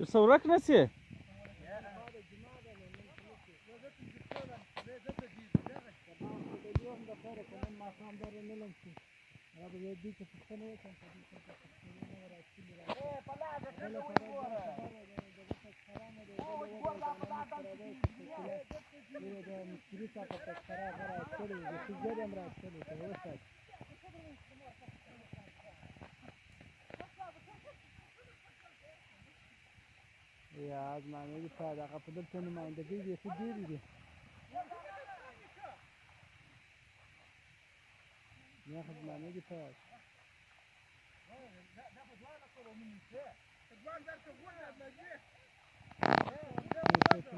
să ورک نسی یا از معنی فعل هغه په دلته نمایندګۍ دي څه ډېرې دي یا خو معنی دي فعل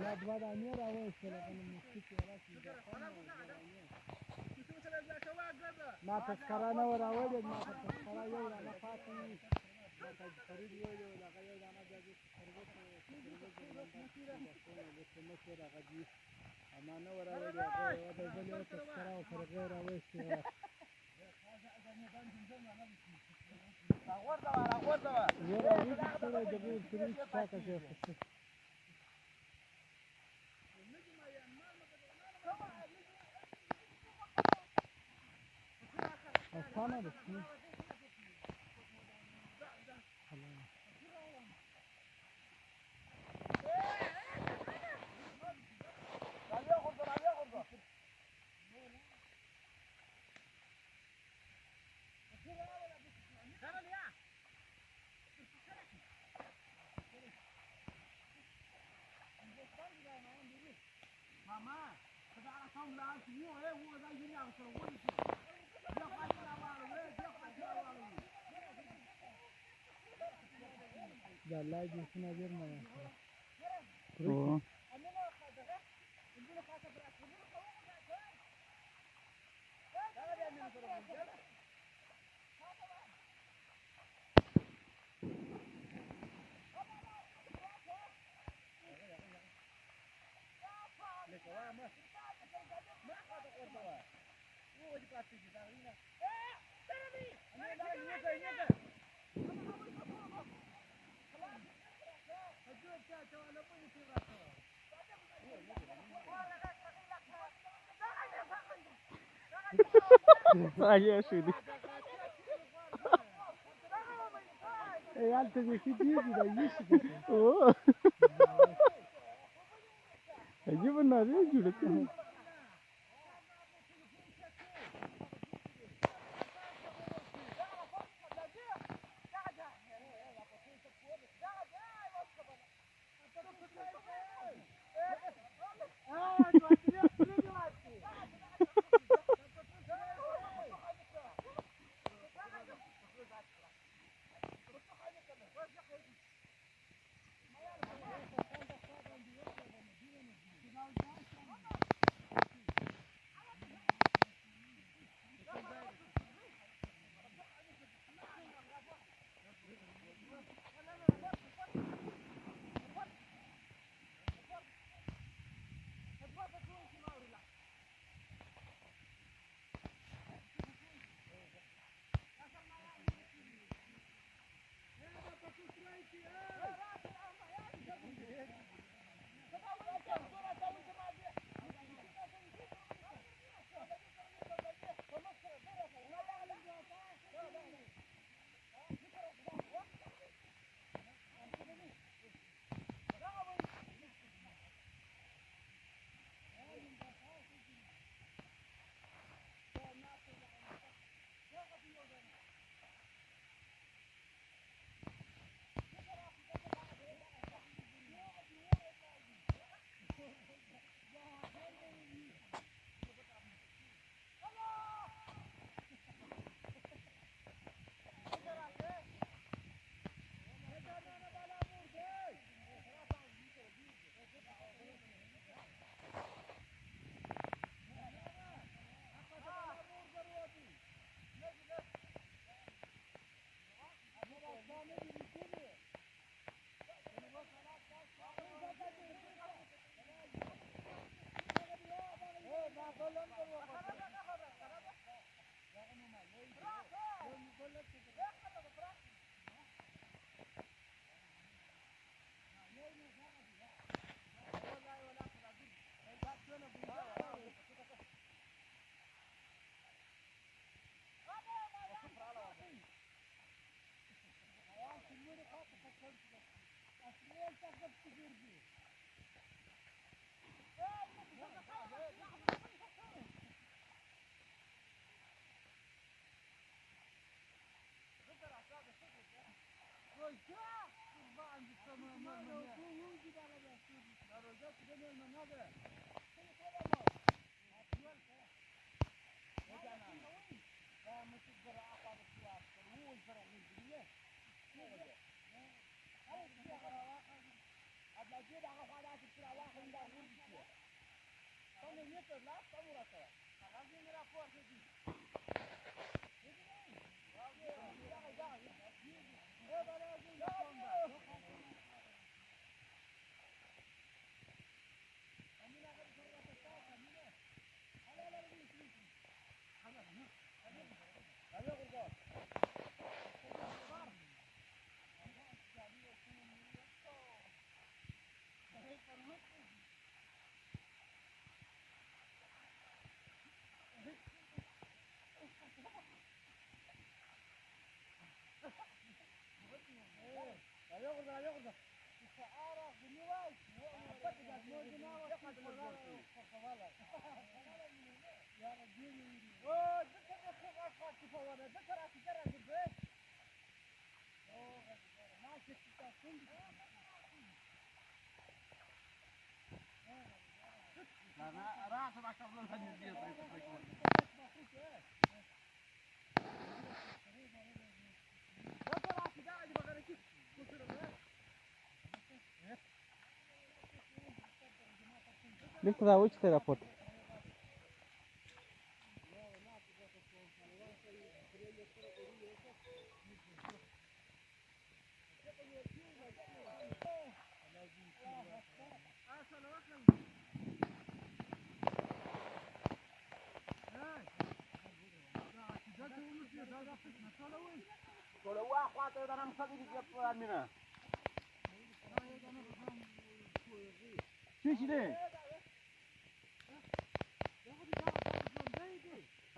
لا دوه دانې راوایستل هغه نو مفتي کې ما تذکره نه وه راوړې ما ته تذکره یو دانه پاتې وي ما ته فرید ویلي وو هغه یو دانه بیا دې مشر هغه دي اما نه وه راوړې هغه یوه د بلې یوه تذکره وه پر هغه یې راوایستې وه زه راوړې کړی د غیر فرید شاته ځای خوشي اسانه ده ماما تدعى قوم لا عارفين ايه هو زي اللي يعرفوا دا الله دې څنګه ډېر مې او Aia ședi. E altă de fi diezi, dar ieși de fi. Oh! Aici vă n-are jurecă. Білько за учити рапорт.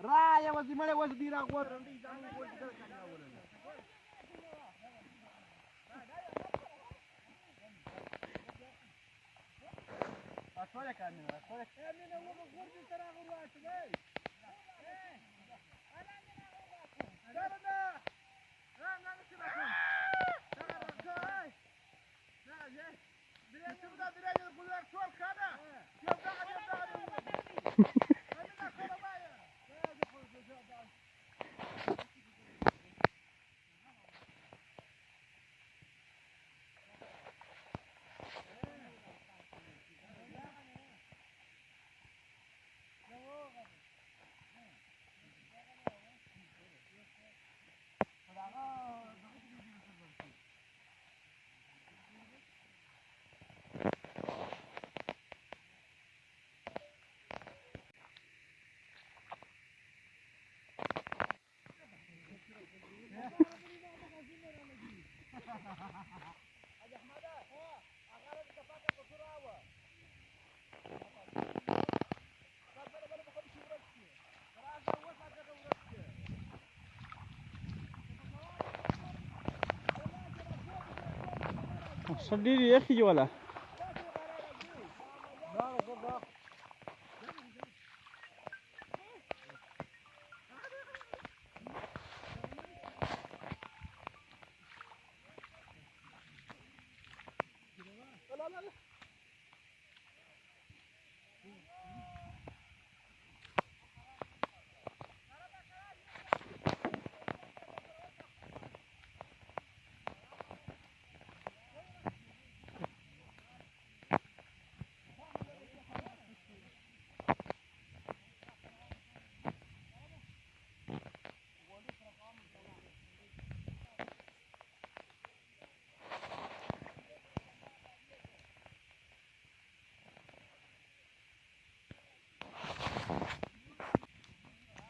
Raya masih mana was di rakwat. Asoya kamera, asoya. Kamera wo gordi tara gurwa tbei. Darana. Rana ngisila kun. Darana kai. Naje. Dire subda dire gulak sol kana. Yabda yabda. Amina kola baya. صديري يا أخي ولا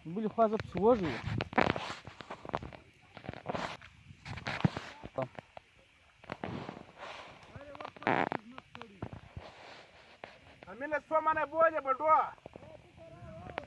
были хваза сложили. Amina soma na boje bado.